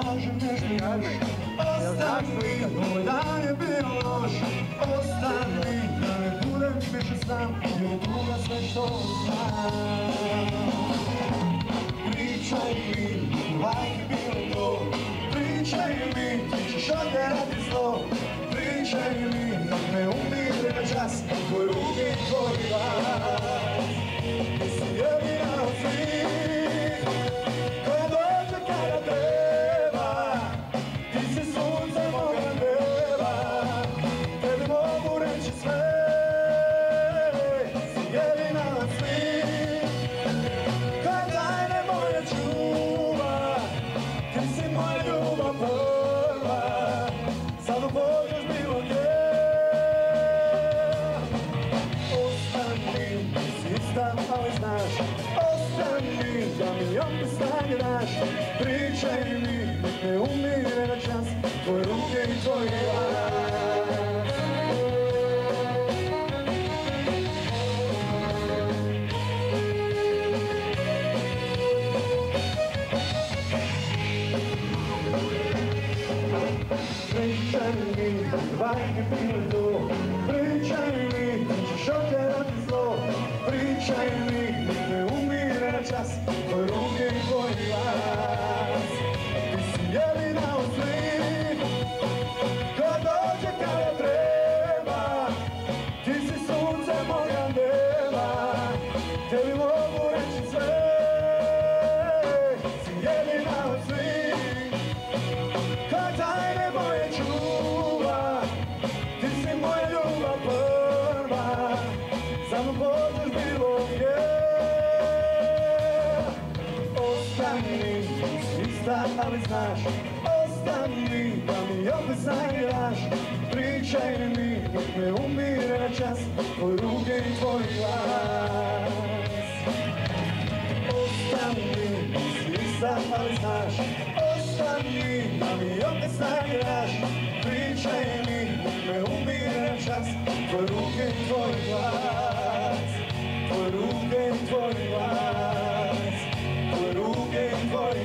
kažem nešto još. Ostani, moj dan je bio loš. Ostani, da ne budem više sam, jer je druga sve što znam. Pričaj mi, lak je bilo to. Pričaj mi, ti ćeš odjerati zlo. Pričaj mi, dok ne umire na čas, tvoj ruke i tvoj glas. Ti si jedina od svih, koja dođe kada treba. Ti si sunce moga neba, tebi mogu reći sve. Si jedina od svih, koja tajne moje čuva. Ti si moja ljubav prva, sad upođeš bilo gdje. Ostani, si ista, ali znaš. Ostani, da mi opet stanje daš. Pričaj mi, nek ne umire na čas, tvoje ruke i tvoj glas. Pričaj mi, lak je bilo to. Pričaj mi, ti ćeš odjerati zlo. Pričaj mi, nek ne umire na čas, tvoje ruke i tvoj glas. Ti si jedina od svih, koja dođe kada treba. Ti si sunce moga neba, tebi mogu reći sve. Si jedina od svih, koja tajne moje čuva. Ti si moja ljubav prva, samo pođeš bilo gdje. Ostani, si ista, ali znaš. Ostani, da mi opet sanjiraš. Pričaj mi, dok ne umire na čas, tvoje ruke i tvoj glas. Ostani, si ista, ali znaš. Ostani, da mi opet sanjiraš. Pričaj mi, dok ne umire na čas, tvoje ruke i tvoj glas. Tvoje ruke i tvoj glas. Tvoje ruke i tvoj